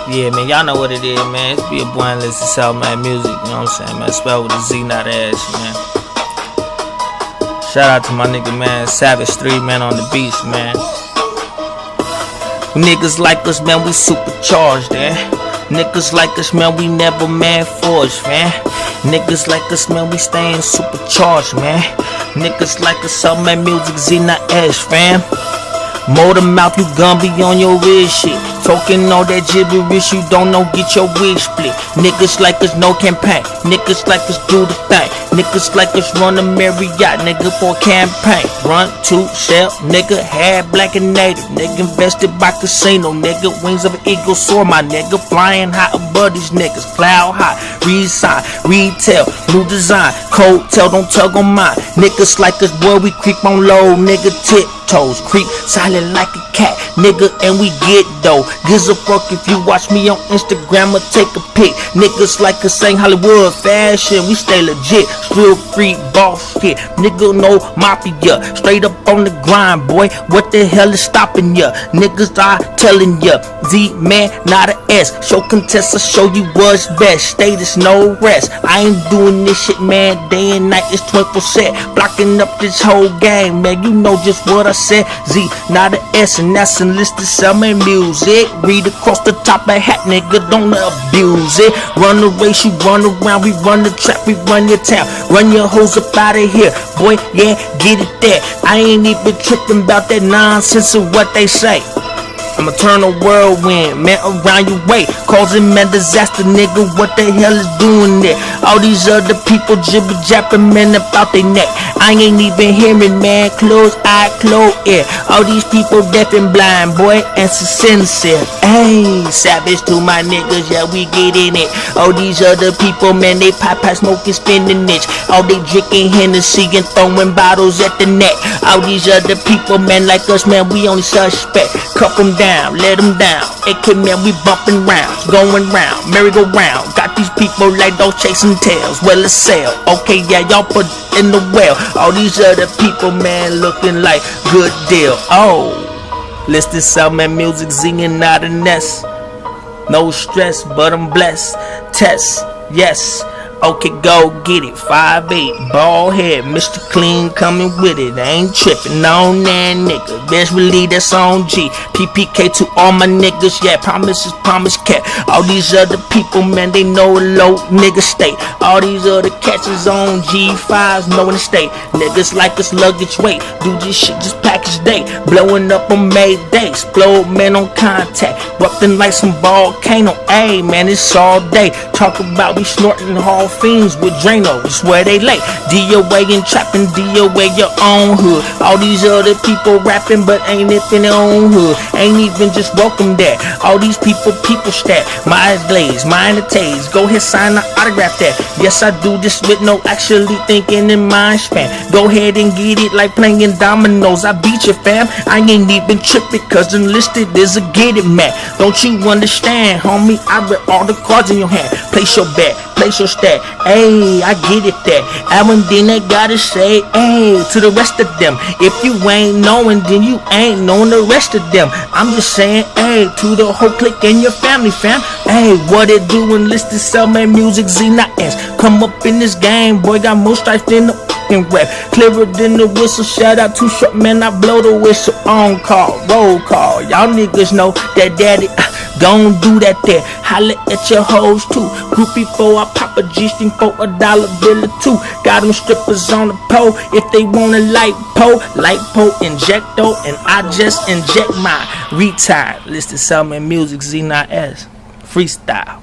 Yeah, man, y'all know what it is, man. It's be a boy and listen to Southman music, you know what I'm saying, man. Spell with a Z, not a S, man. Shout out to my nigga, man, Savage 3, man, on the beats, man. Niggas like us, man, we supercharged, eh? Niggas like us, man, we never man forged, man. Niggas like us, man, we staying supercharged, man. Niggas like us, Southman music, Z, not S, fam. Motor mouth, you gon' be on your weird shit. Talking all that gibberish, you don't know, get your wig split. Niggas like us, no campaign. Niggas like us, do the thing. Niggas like us, run a Marriott, nigga, for campaign. Run to shell, nigga, had black and native. Nigga, invested by casino, nigga, wings of an eagle soar, my nigga. Flying high above these niggas, cloud high. Resign, retail, new design. Cold tail, don't tug on mine. Niggas like us, boy, we creep on low, nigga, tiptoes. Creep silent like a cat, nigga, and we get dough. Gives a fuck if you watch me on Instagram or take a pic. Niggas like us ain't Hollywood fashion, we stay legit. Still free boss shit, nigga, no mafia. Straight up on the grind, boy, what the hell is stopping ya? Niggas, I telling ya, Z, man, not a S. Show contest, I show you what's best. Status, no rest. I ain't doing this shit, man, day and night, it's 24/7. Blocking up this whole game, man, you know just what I said. Z, not a S, and that's enlisted Southman music. Read across the top of hat, nigga, don't abuse it. Run the race, you run around, we run the trap, we run your town. Run your hoes up out of here, boy, yeah, get it there. I ain't even tripping about that nonsense of what they say. I'ma turn a whirlwind, man, around your way. Causing man disaster, nigga, what the hell is doing there? All these other people jibber-japping, man, about they neck. I ain't even hearing, man, close eye, close ear. All these people deaf and blind, boy, answer sincere. Hey, savage to my niggas, yeah, we get in it. All these other people, man, they pop, smoking, spinning itch. All they drinking Hennessy and throwing bottles at the neck. All these other people, man, like us, man, we only suspect. Cup them down, let them down. AK, man, we bumping rounds, going round, merry-go-round. Got these people like dogs chasing tails, well, it's sell. Okay, yeah, y'all put in the well. All these other people, man, looking like good deal. Oh, listed Southman music, zinging out a nest. No stress, but I'm blessed. Test, yes. Okay, go get it. 5'8", bald head, Mr. Clean coming with it. I ain't tripping on that nigga. Best believe that's on G. PPK to all my niggas, yeah. Promises, promise kept. All these other people, man, they know a low nigga state. All these other catches on G5s, knowing the state. Niggas like us luggage weight. Do this shit just package day. Blowing up on May day. Explode, man, on contact. Erupting like some volcano. Ayy, man, it's all day. Talk about we snorting hard fiends with Drano, it's where they lay. DOA and trapping, DOA your own hood. All these other people rapping, but ain't if in their own hood. Ain't even just welcome that. All these people stat. My eyes glaze, mine a tase. Go ahead, sign the autograph that. Yes, I do this with no actually thinking in mind span. Go ahead and get it like playing dominoes. I beat you, fam. I ain't even tripping, cause enlisted is a get it man. Don't you understand, homie? I read all the cards in your hand. Place your bet, place your stat. Ayy, I get it that. And then I gotta say, ayy, to the rest of them. If you ain't knowing, then you ain't knowing the rest of them. I'm just saying, ayy, to the whole clique and your family, fam. Ayy, what it do, enlisted Southman music, Z, not S. Come up in this game, boy, got more stripes than the fucking rap. Clearer than the whistle, shout out to short, man, I blow the whistle. On call, roll call. Y'all niggas know that daddy. Gon' do that there. Holla at your hoes too. Groupie 4, I pop a G-string for $1 bill or two. Got them strippers on the pole. If they want a light pole, injecto, and I just inject mine. Retired. Listed Southman music, Z, not S. Freestyle.